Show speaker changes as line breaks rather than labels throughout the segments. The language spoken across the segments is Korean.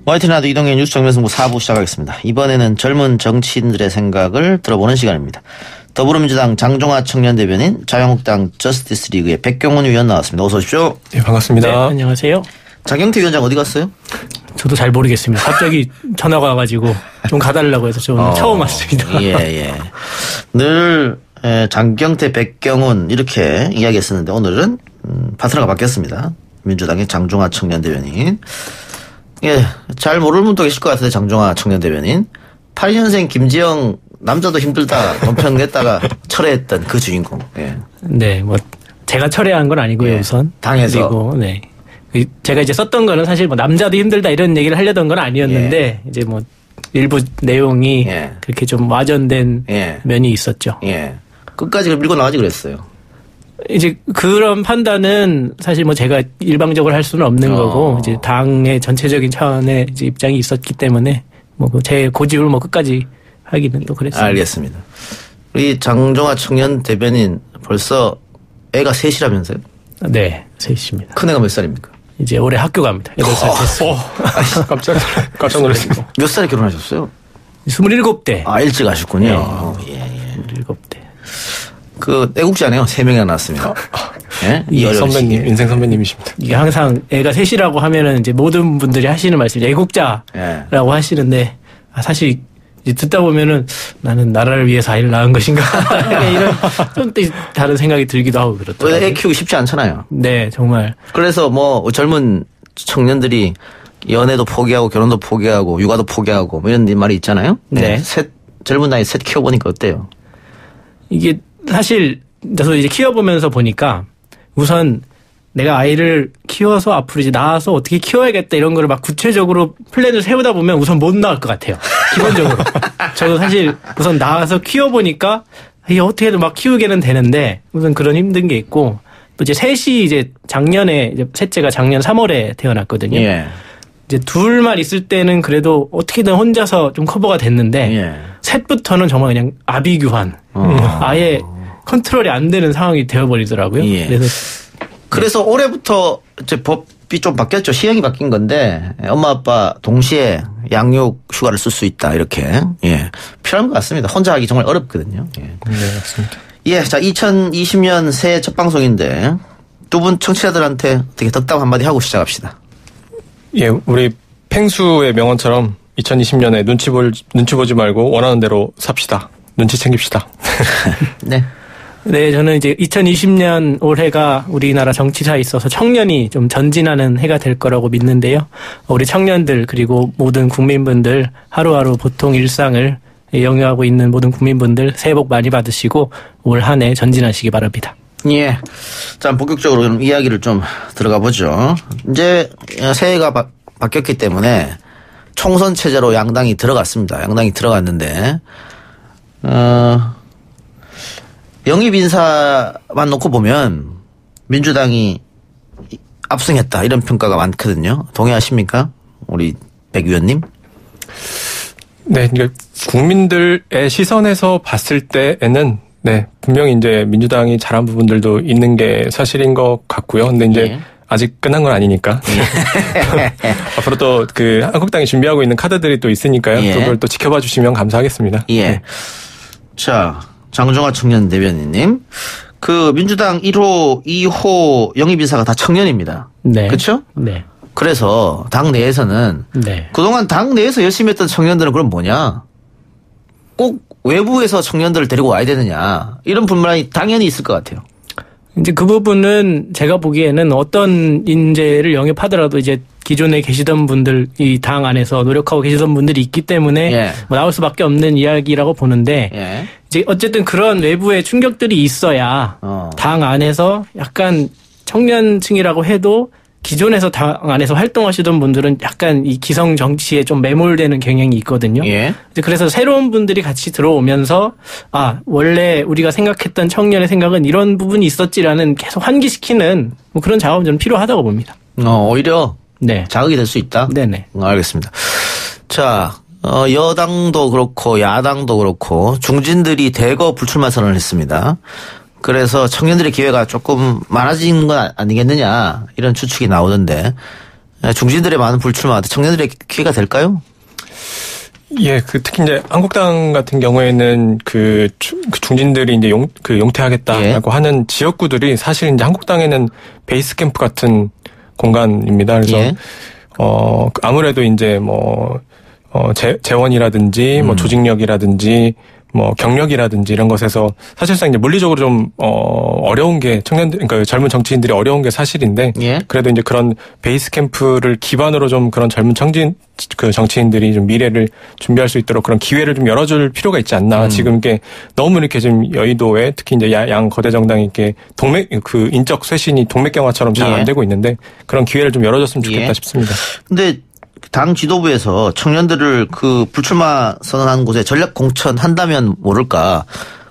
YTN라디오 이동현 뉴스 정면승부 4부 시작하겠습니다. 이번에는 젊은 정치인들의 생각을 들어보는 시간입니다. 더불어민주당 장종화 청년대변인, 자유한국당 저스티스리그의 백경훈 위원 나왔습니다. 어서 오십시오.
네, 반갑습니다.
네, 안녕하세요.
장경태 위원장 어디 갔어요?
저도 잘 모르겠습니다. 갑자기 전화가 와가지고 좀 가달라고 해서 저 오늘 처음 왔습니다.
예. 늘 장경태, 백경훈 이렇게 이야기했었는데 오늘은 파트너가 바뀌었습니다. 민주당의 장종화 청년대변인. 예, 잘 모르는 분도 계실 것 같은데 장종화 청년대변인. 82년생 김지영 남자도 힘들다 논평 냈다가 철회했던 그 주인공. 예.
네, 뭐 제가 철회한 건 아니고요.
예,
우선
당에서.
그리고 네, 제가 이제 썼던 거는 사실 뭐 남자도 힘들다 이런 얘기를 하려던 건 아니었는데
예.
이제 뭐 일부 내용이 그렇게 좀 와전된 면이 있었죠.
예. 끝까지 밀고 나가지 그랬어요.
이제 그런 판단은 사실 뭐 제가 일방적으로 할 수는 없는 거고 이제 당의 전체적인 차원의 이제 입장이 있었기 때문에 뭐 제 고집을 뭐 끝까지 하기는 또 그랬습니다.
알겠습니다. 우리 장종화 청년 대변인 벌써 애가 셋이라면서요?
네, 셋입니다.
큰애가 몇 살입니까?
이제 올해 학교 갑니다. 8살 됐어요.
깜짝 놀랐습니다.
몇 살에 결혼하셨어요?
27대.
아, 일찍 하셨군요. 예.
27대.
그 애국자네요. 3명이나 낳았습니다. 예? 이 어려운
선배님,
시기에.
인생 선배님이십니다.
이게 항상 애가 셋이라고 하면은 이제 모든 분들이 하시는 말씀이 애국자라고 하시는데 사실 이제 듣다 보면은 나는 나라를 위해서 아이를 낳은 것인가 이런 좀 다른 생각이 들기도 하고 그렇더라고요.
애 키우기 쉽지 않잖아요.
네, 정말.
그래서 뭐 젊은 청년들이 연애도 포기하고 결혼도 포기하고 육아도 포기하고 뭐 이런 말이 있잖아요.
네.
젊은 나이 셋 키워보니까 어때요?
이게 사실 저도 이제 키워보면서 보니까 우선 내가 아이를 키워서 앞으로 이제 낳아서 어떻게 키워야겠다 이런 거를 막 구체적으로 플랜을 세우다 보면 우선 못 나올 것 같아요. 기본적으로. 저도 사실 우선 낳아서 키워보니까 이게 어떻게든 막 키우게는 되는데 우선 그런 힘든 게 있고 또 이제 셋이 이제 작년에 이제 셋째가 작년 3월에 태어났거든요.
예.
이제 둘만 있을 때는 그래도 어떻게든 혼자서 좀 커버가 됐는데 셋부터는 정말 그냥 아비규환. 아예 컨트롤이 안 되는 상황이 되어버리더라고요.
예. 그래서 올해부터 이제 법이 좀 바뀌었죠. 시행이 바뀐 건데 엄마 아빠 동시에 양육 휴가를 쓸 수 있다 이렇게. 예. 필요한 것 같습니다. 혼자 하기 정말 어렵거든요. 예.
네, 맞습니다.
예, 자 2020년 새해 첫 방송인데 두 분 청취자들한테 어떻게 덕담 한마디 하고 시작합시다.
예, 우리 펭수의 명언처럼 2020년에 눈치 보지 말고 원하는 대로 삽시다. 눈치 챙깁시다.
네.
네, 저는 이제 2020년 올해가 우리나라 정치사에 있어서 청년이 좀 전진하는 해가 될 거라고 믿는데요. 우리 청년들 그리고 모든 국민분들 하루하루 보통 일상을 영위하고 있는 모든 국민분들 새해 복 많이 받으시고 올 한 해 전진하시기 바랍니다.
예. 자, 본격적으로 그럼 이야기를 좀 들어가 보죠. 이제 새해가 바뀌었기 때문에 총선 체제로 양당이 들어갔습니다. 양당이 들어갔는데, 영입 인사만 놓고 보면 민주당이 압승했다 이런 평가가 많거든요. 동의하십니까? 우리 백 위원님?
네, 그러니까 국민들의 시선에서 봤을 때에는 네, 분명히 이제 민주당이 잘한 부분들도 있는 게 사실인 것 같고요. 근데 이제 아직 끝난 건 아니니까. 앞으로 또 그 한국당이 준비하고 있는 카드들이 또 있으니까요. 또 그걸 또 지켜봐 주시면 감사하겠습니다.
예.
네.
자, 장종화 청년 대변인님. 그 민주당 1호, 2호 영입 인사가 다 청년입니다.
네.
그렇죠?
네.
그래서 당 내에서는 그동안 당 내에서 열심히 했던 청년들은 그럼 뭐냐? 꼭 외부에서 청년들을 데리고 와야 되느냐? 이런 불만이 당연히 있을 것 같아요.
이제 그 부분은 제가 보기에는 어떤 인재를 영입하더라도 이제 기존에 계시던 분들 이 당 안에서 노력하고 계시던 분들이 있기 때문에 뭐 나올 수밖에 없는 이야기라고 보는데 이제 어쨌든 그런 외부의 충격들이 있어야 당 안에서 약간 청년층이라고 해도 기존에서 당 안에서 활동하시던 분들은 약간 이 기성 정치에 좀 매몰되는 경향이 있거든요. 그래서 새로운 분들이 같이 들어오면서 아 원래 우리가 생각했던 청년의 생각은 이런 부분이 있었지라는 계속 환기시키는 뭐 그런 작업은 좀 필요하다고 봅니다.
오히려 자극이 될 수 있다?
네네.
알겠습니다. 자, 여당도 그렇고 야당도 그렇고 중진들이 대거 불출마 선언을 했습니다. 그래서 청년들의 기회가 조금 많아진 건 아니겠느냐 이런 추측이 나오던데 중진들의 많은 불출마한테 청년들의 기회가 될까요?
예, 특히 이제 한국당 같은 경우에는 그 중진들이 이제 용퇴하겠다라고 하는 지역구들이 사실 이제 한국당에는 베이스 캠프 같은 공간입니다. 그래서 아무래도 이제 재원이라든지 조직력이라든지 경력이라든지 이런 것에서 사실상 이제 물리적으로 좀 어려운 게 그러니까 젊은 정치인들이 어려운 게 사실인데 그래도 이제 그런 베이스 캠프를 기반으로 좀 그런 젊은 정치인들이 좀 미래를 준비할 수 있도록 그런 기회를 좀 열어줄 필요가 있지 않나. 지금 이게 너무 이렇게 지금 여의도에 특히 이제 양 거대 정당이 이렇게 인적 쇄신이 동맥경화처럼 잘 안 되고 있는데 그런 기회를 좀 열어줬으면 좋겠다 싶습니다.
근데 당 지도부에서 청년들을 불출마 선언하는 곳에 전략 공천한다면 모를까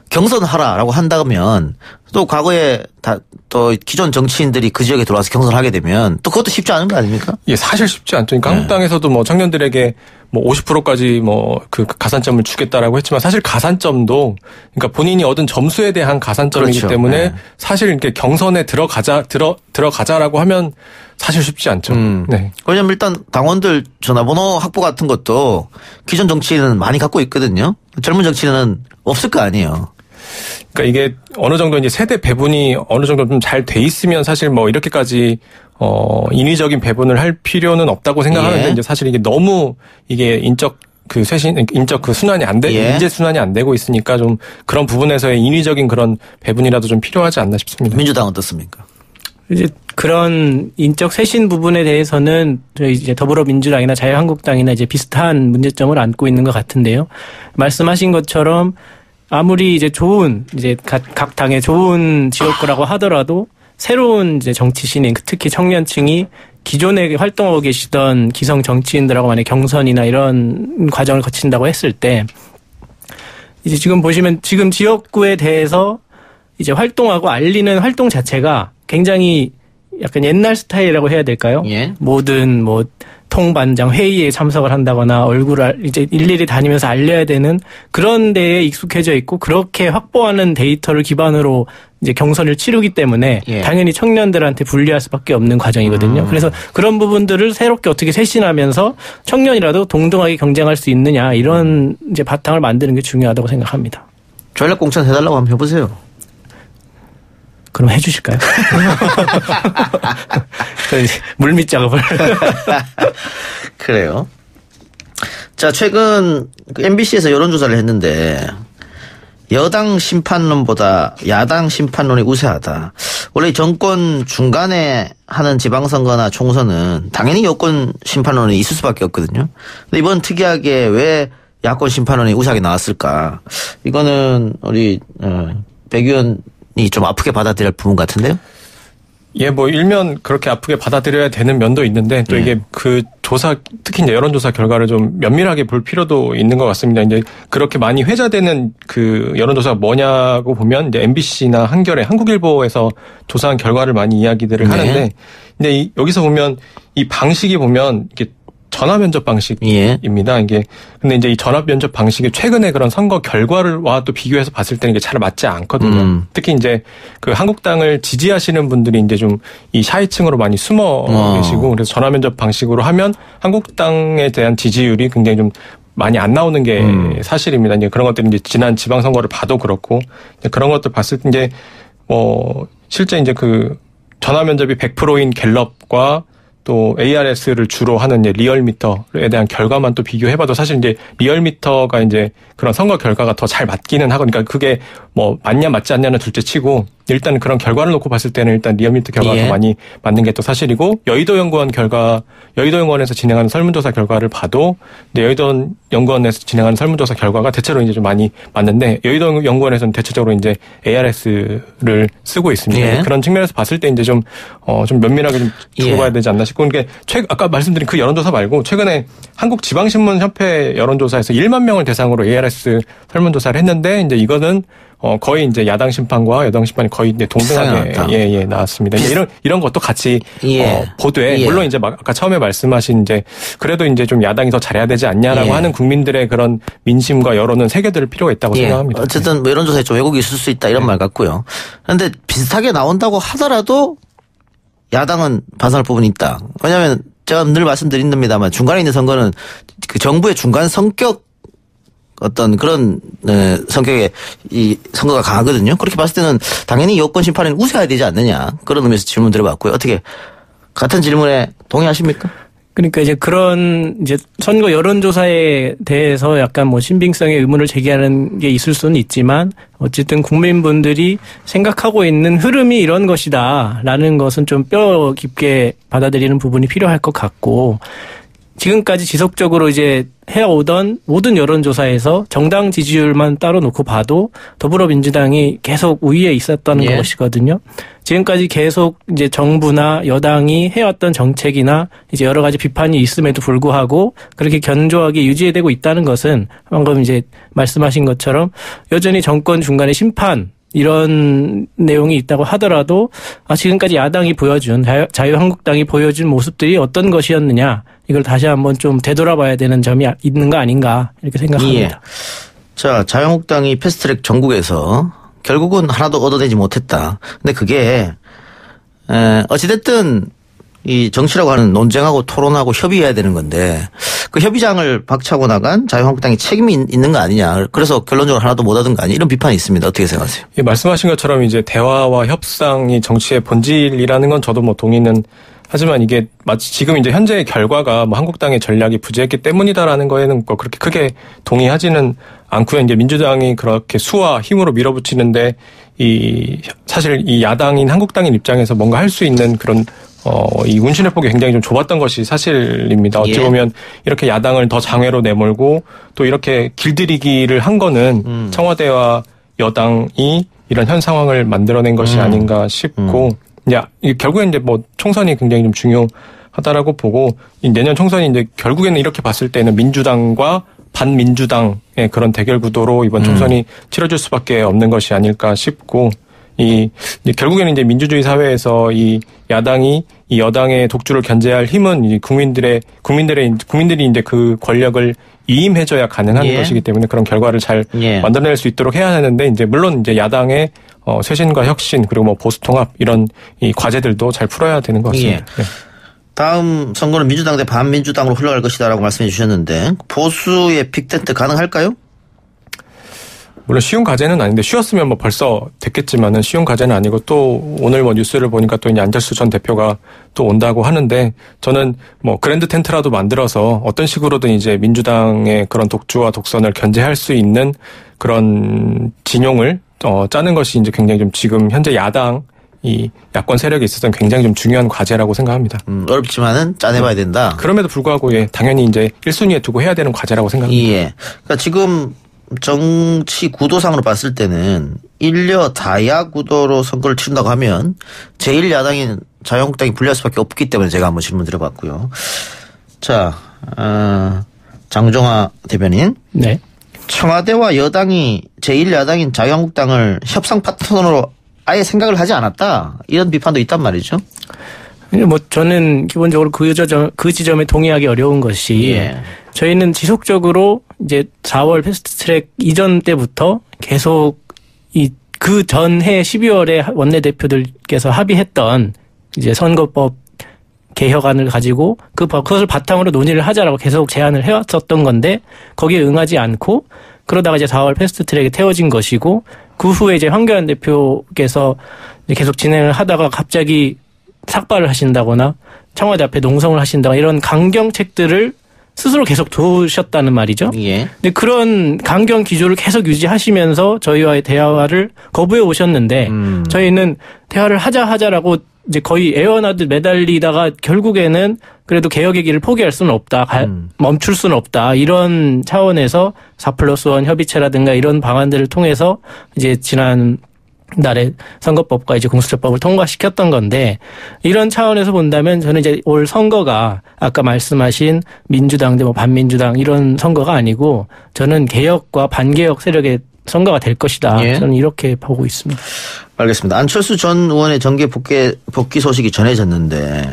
경선하라라고 한다면 또 과거에 또 기존 정치인들이 그 지역에 들어와서 경선하게 되면 또 그것도 쉽지 않은 거 아닙니까?
예, 사실 쉽지 않죠. 그러니까 한국당에서도 청년들에게 50%까지 그 가산점을 주겠다라고 했지만 사실 가산점도 그러니까 본인이 얻은 점수에 대한 가산점이기 그렇죠. 때문에 사실 이렇게 경선에 들어가자라고 하면 사실 쉽지 않죠. 네.
왜냐면 일단 당원들 전화번호 확보 같은 것도 기존 정치인은 많이 갖고 있거든요. 젊은 정치인은 없을 거 아니에요.
그러니까 이게 어느 정도 이제 세대 배분이 어느 정도 좀 잘 돼 있으면 사실 이렇게까지 인위적인 배분을 할 필요는 없다고 생각하는데 이제 사실 이게 너무 이게 인적 순환이 인재 순환이 안 되고 있으니까 좀 그런 부분에서의 인위적인 그런 배분이라도 좀 필요하지 않나 싶습니다.
민주당은 어떻습니까?
이제 그런 인적 쇄신 부분에 대해서는 저희 이제 더불어민주당이나 자유한국당이나 이제 비슷한 문제점을 안고 있는 것 같은데요. 말씀하신 것처럼 아무리 이제 각 당의 좋은 지역구라고 하더라도 새로운 이제 정치 신인, 특히 청년층이 기존에 활동하고 계시던 기성 정치인들하고 만약 경선이나 이런 과정을 거친다고 했을 때 이제 지금 보시면 지금 지역구에 대해서 이제 활동하고 알리는 활동 자체가 굉장히 약간 옛날 스타일이라고 해야 될까요? 모든 통반장 회의에 참석을 한다거나 얼굴을 이제 일일이 다니면서 알려야 되는 그런 데에 익숙해져 있고 그렇게 확보하는 데이터를 기반으로 이제 경선을 치르기 때문에 당연히 청년들한테 불리할 수밖에 없는 과정이거든요. 그래서 그런 부분들을 새롭게 어떻게 쇄신하면서 청년이라도 동등하게 경쟁할 수 있느냐 이런 이제 바탕을 만드는 게 중요하다고 생각합니다.
전략 공천 해달라고 한번 해보세요.
그럼 해주실까요? 물밑 작업을.
그래요. 자, 최근 MBC에서 여론조사를 했는데 여당 심판론보다 야당 심판론이 우세하다. 원래 정권 중간에 하는 지방선거나 총선은 당연히 여권 심판론이 있을 수밖에 없거든요. 근데 이번 특이하게 왜 야권 심판론이 우세하게 나왔을까? 이거는 우리 백 의원이 좀 아프게 받아들일 부분 같은데요?
예, 일면 그렇게 아프게 받아들여야 되는 면도 있는데 또 이게 조사, 특히 이제 여론조사 결과를 좀 면밀하게 볼 필요도 있는 것 같습니다. 이제 그렇게 많이 회자되는 그 여론조사가 뭐냐고 보면 이제 MBC나 한겨레, 한국일보에서 조사한 결과를 많이 이야기들을 하는데 근데 여기서 보면 이 방식이 보면 이게 전화 면접 방식입니다. 이게 근데 이제 이 전화 면접 방식이 최근에 그런 선거 결과와 또 비교해서 봤을 때는 이게 잘 맞지 않거든요. 특히 이제 그 한국당을 지지하시는 분들이 이제 좀 이 샤이층으로 많이 숨어 계시고 그래서 전화 면접 방식으로 하면 한국당에 대한 지지율이 굉장히 좀 많이 안 나오는 게 사실입니다. 이제 그런 것들이 이제 지난 지방선거를 봐도 그렇고 그런 것들 봤을 때 이제 실제 이제 그 전화 면접이 100%인 갤럽과 또 ARS를 주로 하는 이제 리얼미터에 대한 결과만 또 비교해봐도 사실 이제 리얼미터가 이제 그런 선거 결과가 더 잘 맞기는 하고, 그러니까 그게 맞냐 맞지 않냐는 둘째치고 일단 그런 결과를 놓고 봤을 때는 일단 리얼미터 결과가 더 많이 맞는 게 또 사실이고 여의도연구원에서 진행하는 설문조사 결과를 봐도 여의도연구원에서 진행하는 설문조사 결과가 대체로 이제 좀 많이 맞는데 여의도연구원에서는 대체적으로 이제 ARS를 쓰고 있습니다. 그런 측면에서 봤을 때 이제 좀 면밀하게 좀 두고 봐야 되지 않나 싶고, 그러니까 아까 말씀드린 그 여론조사 말고 최근에 한국지방신문협회 여론조사에서 1만 명을 대상으로 ARS 설문조사를 했는데 이제 이거는 거의 이제 야당 심판과 여당 심판이 거의 이제 동등하게 나왔습니다. 이런 것도 같이 보되 물론 이제 아까 처음에 말씀하신 이제 그래도 이제 좀 야당이 더 잘해야 되지 않냐라고 하는 국민들의 그런 민심과 여론은 새겨들 필요가 있다고 생각합니다.
어쨌든 여론조사에 좀 왜곡이 있을 수 있다 이런 말 같고요. 그런데 비슷하게 나온다고 하더라도 야당은 반성할 부분이 있다. 왜냐하면 제가 늘 말씀드린답니다만 중간에 있는 선거는 그 정부의 중간 성격 어떤 그런 성격의 이 선거가 강하거든요. 그렇게 봤을 때는 당연히 여권 심판은 우세해야 되지 않느냐 그런 의미에서 질문 드려봤고요. 어떻게 같은 질문에 동의하십니까?
그러니까 이제 그런 이제 선거 여론조사에 대해서 약간 뭐 신빙성의 의문을 제기하는 게 있을 수는 있지만 어쨌든 국민분들이 생각하고 있는 흐름이 이런 것이다라는 것은 좀 뼈 깊게 받아들이는 부분이 필요할 것 같고 지금까지 지속적으로 이제 해오던 모든 여론조사에서 정당 지지율만 따로 놓고 봐도 더불어민주당이 계속 우위에 있었다는
예.
것이거든요. 지금까지 계속 이제 정부나 여당이 해왔던 정책이나 이제 여러 가지 비판이 있음에도 불구하고 그렇게 견조하게 유지되고 있다는 것은 방금 이제 말씀하신 것처럼 여전히 정권 중간에 심판 이런 내용이 있다고 하더라도 지금까지 야당이 보여준 자유한국당이 보여준 모습들이 어떤 것이었느냐 이걸 다시 한번 좀 되돌아봐야 되는 점이 있는 거 아닌가 이렇게 생각합니다.
예. 자, 자유한국당이 패스트트랙 전국에서 결국은 하나도 얻어내지 못했다. 근데 그게 어찌됐든 이 정치라고 하는 논쟁하고 토론하고 협의해야 되는 건데 그 협의장을 박차고 나간 자유한국당이 책임이 있는 거 아니냐. 그래서 결론적으로 하나도 못 얻은 거 아니냐. 이런 비판이 있습니다. 어떻게 생각하세요?
예, 말씀하신 것처럼 이제 대화와 협상이 정치의 본질이라는 건 저도 뭐 동의는 하지만 이게 마치 지금 이제 현재의 결과가 뭐 한국당의 전략이 부재했기 때문이다라는 거에는 뭐 그렇게 크게 동의하지는 않고요. 이제 민주당이 그렇게 수와 힘으로 밀어붙이는데 사실 이 야당인 한국당인 입장에서 뭔가 할 수 있는 그런 이 운신의 폭이 굉장히 좀 좁았던 것이 사실입니다. 어찌 보면 이렇게 야당을 더 장외로 내몰고 또 이렇게 길들이기를 한 거는 청와대와 여당이 이런 현 상황을 만들어낸 것이 아닌가 싶고 결국엔 이제 뭐 총선이 굉장히 좀 중요하다라고 보고 내년 총선이 이제 결국에는 이렇게 봤을 때는 민주당과 반민주당의 그런 대결 구도로 이번 총선이 치러질 수밖에 없는 것이 아닐까 싶고 이제 결국에는 이제 민주주의 사회에서 이 야당이 이 여당의 독주를 견제할 힘은 이 국민들이 이제 그 권력을 이임해줘야 가능한 것이기 때문에 그런 결과를 잘 만들어낼 수 있도록 해야 하는데 이제 물론 이제 야당의 쇄신과 혁신 그리고 뭐 보수 통합 이런 이 과제들도 잘 풀어야 되는 것 같습니다. 네.
다음 선거는 민주당 대 반민주당으로 흘러갈 것이다라고 말씀해 주셨는데 보수의 빅텐트 가능할까요?
물론 쉬운 과제는 아닌데 쉬웠으면 뭐 벌써 됐겠지만은 쉬운 과제는 아니고 또 오늘 뭐 뉴스를 보니까 또 이제 안철수 전 대표가 또 온다고 하는데 저는 뭐 그랜드 텐트라도 만들어서 어떤 식으로든 이제 민주당의 그런 독주와 독선을 견제할 수 있는 그런 진용을 짜는 것이 이제 굉장히 좀 지금 현재 야당 이 야권 세력에 있어서는 굉장히 좀 중요한 과제라고 생각합니다.
어렵지만은 짜내봐야 된다.
그럼에도 불구하고 당연히 이제 1순위에 두고 해야 되는 과제라고 생각합니다.
예. 그러니까 지금 정치 구도상으로 봤을 때는 일여 다야 구도로 선거를 치른다고 하면 제1야당인 자유한국당이 불리할 수밖에 없기 때문에 제가 한번 질문 드려봤고요. 자, 장종화 대변인.
네.
청와대와 여당이 제1야당인 자유한국당을 협상 파트너로 아예 생각을 하지 않았다. 이런 비판도 있단 말이죠.
뭐 저는 기본적으로 그 지점에 동의하기 어려운 것이 저희는 지속적으로 이제 4월 패스트트랙 이전 때부터 계속 그 전해 12월에 원내대표들께서 합의했던 이제 선거법 개혁안을 가지고 그것을 바탕으로 논의를 하자라고 계속 제안을 해왔었던 건데 거기에 응하지 않고 그러다가 이제 4월 패스트트랙에 태워진 것이고 그 후에 이제 황교안 대표께서 계속 진행을 하다가 갑자기 삭발을 하신다거나 청와대 앞에 농성을 하신다거나 이런 강경책들을 스스로 계속 두셨다는 말이죠. 예. 근데 그런 강경 기조를 계속 유지하시면서 저희와의 대화를 거부해 오셨는데 저희는 대화를 하자라고 이제 거의 애원하듯 매달리다가 결국에는 그래도 개혁의 길을 포기할 수는 없다. 멈출 수는 없다. 이런 차원에서 4+1 협의체라든가 이런 방안들을 통해서 이제 지난 날에 선거법과 이제 공수처법을 통과시켰던 건데 이런 차원에서 본다면 저는 이제 올 선거가 아까 말씀하신 민주당 대 뭐 반민주당 이런 선거가 아니고 저는 개혁과 반개혁 세력의 선거가 될 것이다. 예. 저는 이렇게 보고 있습니다.
알겠습니다. 안철수 전 의원의 정계 복귀 소식이 전해졌는데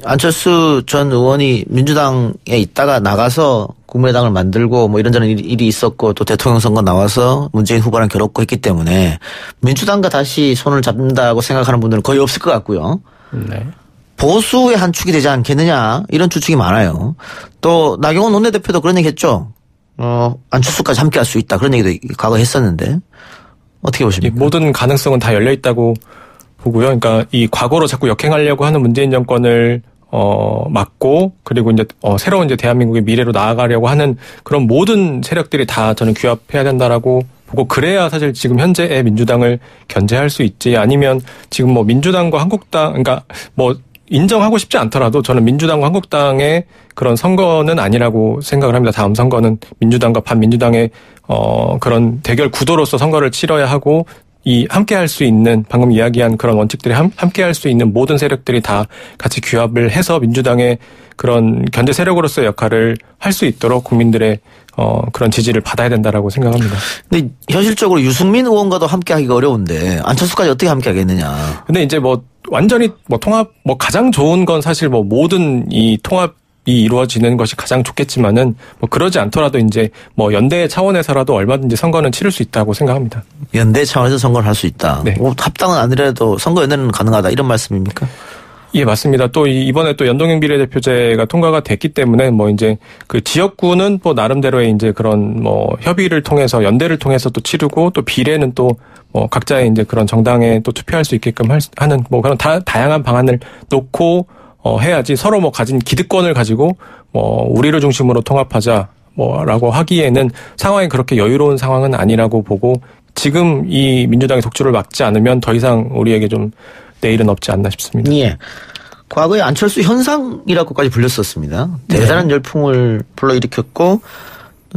안철수 전 의원이 민주당에 있다가 나가서 국민의당을 만들고 뭐 이런저런 일이 있었고 또 대통령 선거 나와서 문재인 후보랑 결혼했고 했기 때문에 민주당과 다시 손을 잡는다고 생각하는 분들은 거의 없을 것 같고요.
네.
보수의 한 축이 되지 않겠느냐 이런 추측이 많아요. 또 나경원 원내대표도 그런 얘기 했죠. 안철수까지 함께 할 수 있다. 그런 얘기도 과거에 했었는데 어떻게 보십니까?
모든 가능성은 다 열려 있다고 보고요. 그러니까 이 과거로 자꾸 역행하려고 하는 문재인 정권을 막고 그리고 이제 새로운 이제 대한민국의 미래로 나아가려고 하는 그런 모든 세력들이 다 저는 규합해야 된다라고 보고 그래야 사실 지금 현재의 민주당을 견제할 수 있지 아니면 지금 뭐 민주당과 한국당 그러니까 뭐 인정하고 싶지 않더라도 저는 민주당과 한국당의 그런 선거는 아니라고 생각을 합니다. 다음 선거는 민주당과 반민주당의 그런 대결 구도로서 선거를 치러야 하고 이 함께 할 수 있는 방금 이야기한 그런 원칙들이 함께 할 수 있는 모든 세력들이 다 같이 규합을 해서 민주당의 그런 견제 세력으로서의 역할을 할 수 있도록 국민들의 그런 지지를 받아야 된다라고 생각합니다.
근데 현실적으로 유승민 의원과도 함께 하기가 어려운데 안철수까지 어떻게 함께 하겠느냐.
근데 이제 뭐 완전히 뭐 통합 뭐 가장 좋은 건 사실 뭐 모든 이 통합이 이루어지는 것이 가장 좋겠지만은 뭐 그러지 않더라도 이제 뭐 연대 차원에서라도 얼마든지 선거는 치를 수 있다고 생각합니다.
연대 차원에서 선거를 할 수 있다.
네.
뭐 합당은 아니라도 선거 연대는 가능하다 이런 말씀입니까?
예, 맞습니다. 또 이번에 또 연동형 비례대표제가 통과가 됐기 때문에 뭐 이제 그 지역구는 뭐 나름대로의 이제 그런 뭐 협의를 통해서 연대를 통해서 또 치르고 또 비례는 또 뭐 각자의 이제 그런 정당에 또 투표할 수 있게끔 하는 뭐 그런 다양한 방안을 놓고 해야지 서로 뭐 가진 기득권을 가지고 뭐 우리를 중심으로 통합하자 뭐라고 하기에는 상황이 그렇게 여유로운 상황은 아니라고 보고 지금 이 민주당의 독주를 막지 않으면 더 이상 우리에게 좀 내일은 없지 않나 싶습니다.
예. 과거에 안철수 현상이라고까지 불렸었습니다. 대단한 열풍을 불러일으켰고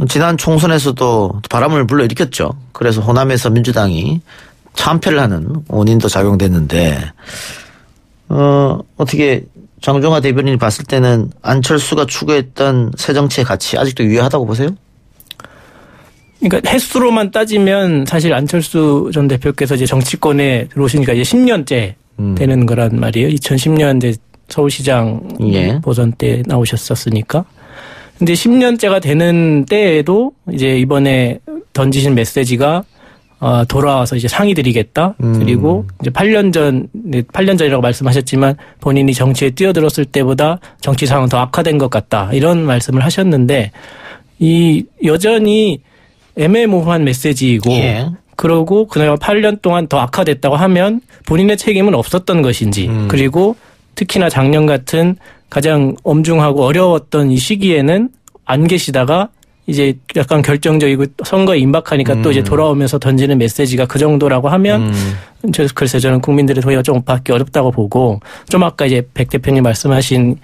지난 총선에서도 바람을 불러일으켰죠. 그래서 호남에서 민주당이 참패를 하는 원인도 작용됐는데 어떻게 장종화 대변인이 봤을 때는 안철수가 추구했던 새 정치의 가치 아직도 유효하다고 보세요?
그러니까 횟수로만 따지면 사실 안철수 전 대표께서 이제 정치권에 들어오시니까 이제 10년째 되는 거란 말이에요. 2010년 이제 서울시장 보선 때 나오셨었으니까. 근데 10년째가 되는 때에도 이제 이번에 던지신 메시지가 돌아와서 이제 상의 드리겠다. 그리고 이제 8년 전이라고 말씀하셨지만 본인이 정치에 뛰어들었을 때보다 정치 상황은 더 악화된 것 같다. 이런 말씀을 하셨는데 여전히 애매모호한 메시지이고 그러고 그나마 8년 동안 더 악화됐다고 하면 본인의 책임은 없었던 것인지 그리고 특히나 작년 같은 가장 엄중하고 어려웠던 이 시기에는 안 계시다가 이제 약간 결정적이고 선거에 임박하니까 또 이제 돌아오면서 던지는 메시지가 그 정도라고 하면 글쎄 저는 국민들의 동의가 좀 받기 어렵다고 보고 좀 아까 이제 백 대표님 말씀하신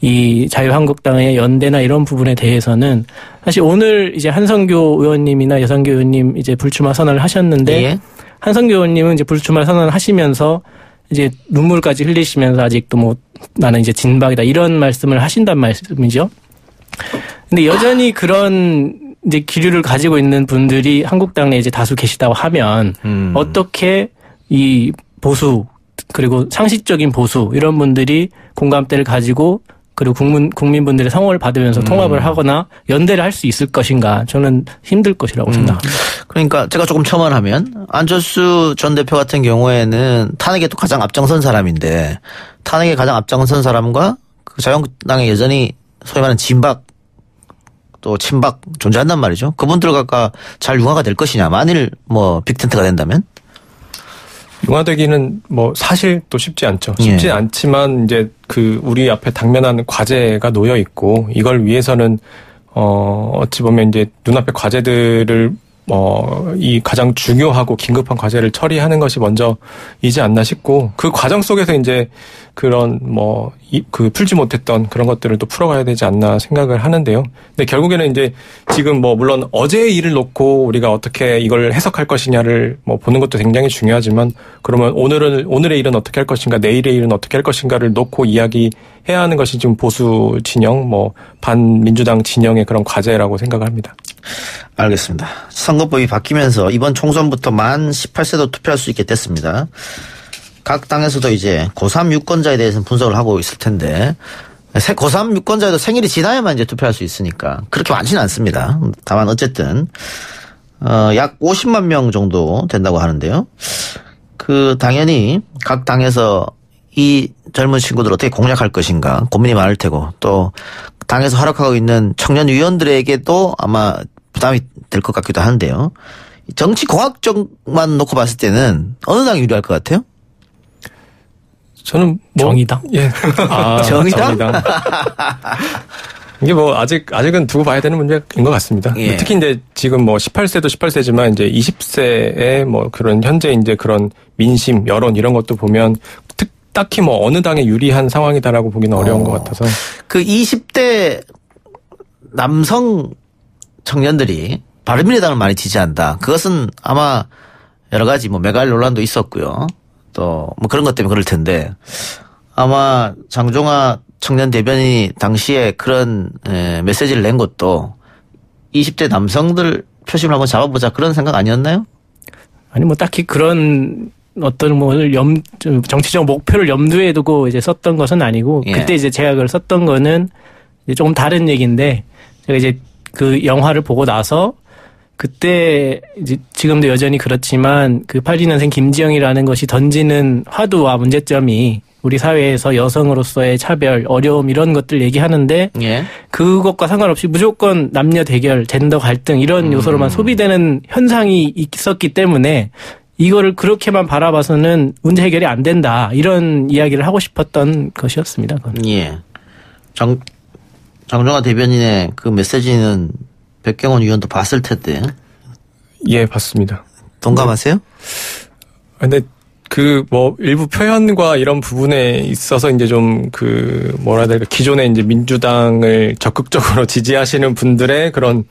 이 자유한국당의 연대나 이런 부분에 대해서는 사실 오늘 이제 한성교 의원님이나 여성교 의원님 이제 불출마 선언을 하셨는데 한성교 의원님은 이제 불출마 선언을 하시면서 이제 눈물까지 흘리시면서 아직도 뭐 나는 이제 진박이다 이런 말씀을 하신단 말씀이죠. 근데 여전히 그런 이제 기류를 가지고 있는 분들이 한국당 내에 이제 다수 계시다고 하면 어떻게 이 보수 그리고 상식적인 보수 이런 분들이 공감대를 가지고 그리고 국민분들의 성원을 받으면서 통합을 하거나 연대를 할 수 있을 것인가 저는 힘들 것이라고 생각합니다.
그러니까 제가 조금 첨언하면 안철수 전 대표 같은 경우에는 탄핵에 또 가장 앞장선 사람인데 탄핵에 가장 앞장선 사람과 그 자유한국당에 여전히 소위 말하는 진박 또 친박 존재한단 말이죠. 그분들과 잘 융화가 될 것이냐 만일 뭐 빅텐트가 된다면
융화되기는 뭐 사실 또 쉽지 않죠. 쉽지 않지만 이제 그 우리 앞에 당면한 과제가 놓여 있고 이걸 위해서는 어찌 보면 이제 눈앞의 과제들을 이 가장 중요하고 긴급한 과제를 처리하는 것이 먼저이지 않나 싶고 그 과정 속에서 이제 그런 그 풀지 못했던 그런 것들을 또 풀어가야 되지 않나 생각을 하는데요. 근데 결국에는 이제 지금 물론 어제의 일을 놓고 우리가 어떻게 이걸 해석할 것이냐를 보는 것도 굉장히 중요하지만 그러면 오늘의 일은 어떻게 할 것인가 내일의 일은 어떻게 할 것인가를 놓고 이야기해야 하는 것이 지금 보수 진영 반민주당 진영의 그런 과제라고 생각을 합니다.
알겠습니다. 선거법이 바뀌면서 이번 총선부터 만 18세도 투표할 수 있게 됐습니다. 각 당에서도 이제 고3 유권자에 대해서는 분석을 하고 있을 텐데 고3 유권자에도 생일이 지나야만 이제 투표할 수 있으니까 그렇게 많지는 않습니다. 다만 어쨌든 약 50만 명 정도 된다고 하는데요. 그 당연히 각 당에서 이 젊은 친구들 어떻게 공략할 것인가 고민이 많을 테고 또 당에서 활약하고 있는 청년 위원들에게도 아마 부담이 될 것 같기도 한데요. 정치 공학적만 놓고 봤을 때는 어느 당이 유리할 것 같아요?
저는
정의당.
예.
정의당?
이게 뭐 아직은 두고 봐야 되는 문제인 것 같습니다.
예.
특히 이제 지금 뭐 18세도 18세지만 이제 20세의 뭐 그런 현재 이제 그런 민심, 여론 이런 것도 보면 딱히 뭐 어느 당에 유리한 상황이다라고 보기는 어려운 것 같아서.
그 20대 남성 청년들이 바른미래당을 많이 지지한다. 그것은 아마 여러 가지 뭐 메갈 논란도 있었고요. 또 뭐 그런 것 때문에 그럴 텐데 아마 장종화 청년 대변인이 당시에 그런 메시지를 낸 것도 20대 남성들 표심을 한번 잡아보자 그런 생각 아니었나요?
아니 뭐 딱히 그런 어떤 뭐 정치적 목표를 염두에 두고 이제 썼던 것은 아니고
예.
그때 이제 제가 그걸 썼던 거는 이제 조금 다른 얘기인데 제가 이제 그 영화를 보고 나서 그때 이제 지금도 여전히 그렇지만 그 82년생 김지영이라는 것이 던지는 화두와 문제점이 우리 사회에서 여성으로서의 차별, 어려움 이런 것들 얘기하는데
예.
그것과 상관없이 무조건 남녀 대결, 젠더 갈등 이런 요소로만 소비되는 현상이 있었기 때문에 이거를 그렇게만 바라봐서는 문제 해결이 안 된다. 이런 이야기를 하고 싶었던 것이었습니다. 그건.
예. 장종화 대변인의 그 메시지는 백경원 위원도 봤을 텐데.
예, 봤습니다.
동감하세요?
근데 그 뭐 일부 표현과 이런 부분에 있어서 이제 좀 그 뭐라 해야 될까 기존에 이제 민주당을 적극적으로 지지하시는 분들의 그런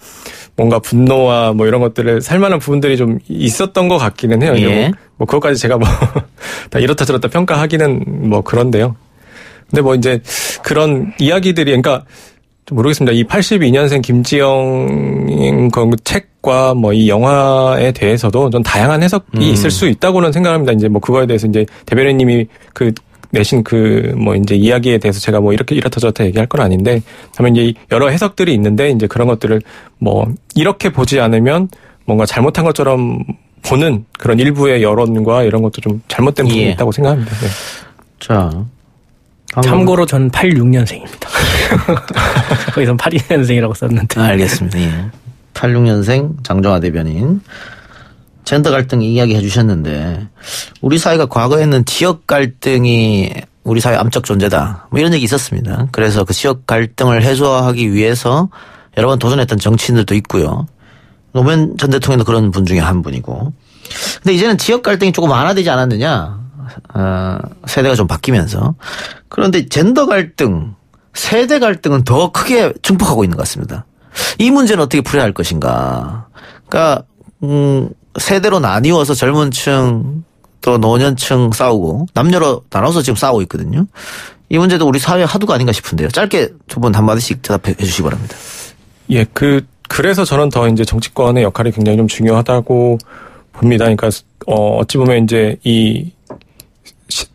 뭔가 분노와 뭐 이런 것들을 살만한 부분들이 좀 있었던 것 같기는 해요.
예.
뭐 그것까지 제가 뭐 다 이렇다 저렇다 평가하기는 뭐 그런데요. 근데 뭐 이제 그런 이야기들이 그러니까 좀 모르겠습니다. 이 82년생 김지영 그 책과 뭐 이 영화에 대해서도 좀 다양한 해석이 있을 수 있다고는 생각합니다. 이제 뭐 그거에 대해서 이제 대변인님이 그 내신 그 뭐 이제 이야기에 대해서 제가 뭐 이렇다 저렇다 얘기할 건 아닌데, 다만 이제 여러 해석들이 있는데 이제 그런 것들을 뭐 이렇게 보지 않으면 뭔가 잘못한 것처럼 보는 그런 일부의 여론과 이런 것도 좀 잘못된 부분이
예.
있다고 생각합니다. 네.
자.
참고로 전 86년생입니다. 거기선 82년생이라고 썼는데.
알겠습니다. 예. 86년생 장종화 대변인. 젠더 갈등 이야기해 주셨는데 우리 사회가 과거에는 지역 갈등이 우리 사회 암적 존재다. 뭐 이런 얘기 있었습니다. 그래서 그 지역 갈등을 해소하기 위해서 여러 번 도전했던 정치인들도 있고요. 노무현 전 대통령도 그런 분 중에 한 분이고. 근데 이제는 지역 갈등이 조금 완화되지 않았느냐. 세대가 좀 바뀌면서. 그런데 젠더 갈등, 세대 갈등은 더 크게 증폭하고 있는 것 같습니다. 이 문제는 어떻게 풀어야 할 것인가. 그러니까 세대로 나뉘어서 젊은 층 또 노년층 싸우고 남녀로 나눠서 지금 싸우고 있거든요. 이 문제도 우리 사회 화두가 아닌가 싶은데요. 짧게 두 분 한마디씩 대답해 주시기 바랍니다.
예, 그래서 저는 더 이제 정치권의 역할이 굉장히 좀 중요하다고 봅니다. 그러니까 어찌 보면 이제 이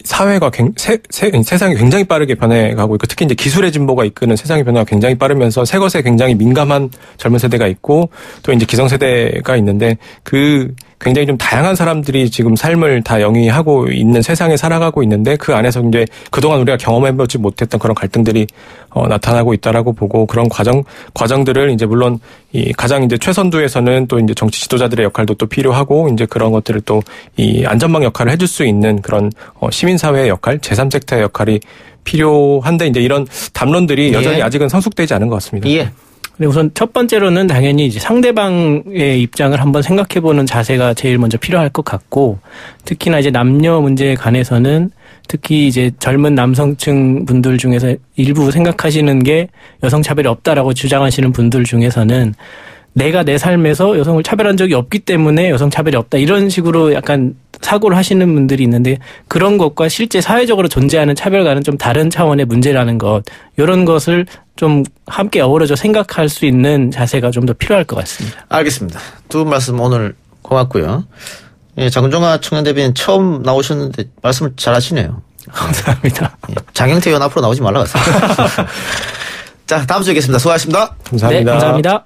사회가 세상이 굉장히 빠르게 변해가고 있고 특히 이제 기술의 진보가 이끄는 세상의 변화가 굉장히 빠르면서 새 것에 굉장히 민감한 젊은 세대가 있고 또 이제 기성세대가 있는데 그 굉장히 좀 다양한 사람들이 지금 삶을 다 영위하고 있는 세상에 살아가고 있는데 그 안에서 이제 그동안 우리가 경험해보지 못했던 그런 갈등들이 나타나고 있다라고 보고 그런 과정들을 이제 물론 이 가장 이제 최선두에서는 또 이제 정치 지도자들의 역할도 또 필요하고 이제 그런 것들을 또 이 안전망 역할을 해줄 수 있는 그런 시민사회의 역할, 제3섹터의 역할이 필요한데 이제 이런 담론들이 여전히 아직은 성숙되지 않은 것 같습니다.
예.
네, 우선 첫 번째로는 당연히 이제 상대방의 입장을 한번 생각해보는 자세가 제일 먼저 필요할 것 같고, 특히나 이제 남녀 문제에 관해서는 특히 이제 젊은 남성층 분들 중에서 일부 생각하시는 게 여성 차별이 없다라고 주장하시는 분들 중에서는 내가 내 삶에서 여성을 차별한 적이 없기 때문에 여성 차별이 없다 이런 식으로 약간 사고를 하시는 분들이 있는데 그런 것과 실제 사회적으로 존재하는 차별과는 좀 다른 차원의 문제라는 것, 이런 것을 좀 함께 어우러져 생각할 수 있는 자세가 좀 더 필요할 것 같습니다.
알겠습니다. 두 분 말씀 오늘 고맙고요. 예, 장종화 청년대변인 처음 나오셨는데 말씀을 잘하시네요.
감사합니다.
예, 장영태 의원 앞으로 나오지 말라고 했습니다. 자, 다음 주에 뵙겠습니다. 수고하셨습니다.
감사합니다.
네, 감사합니다.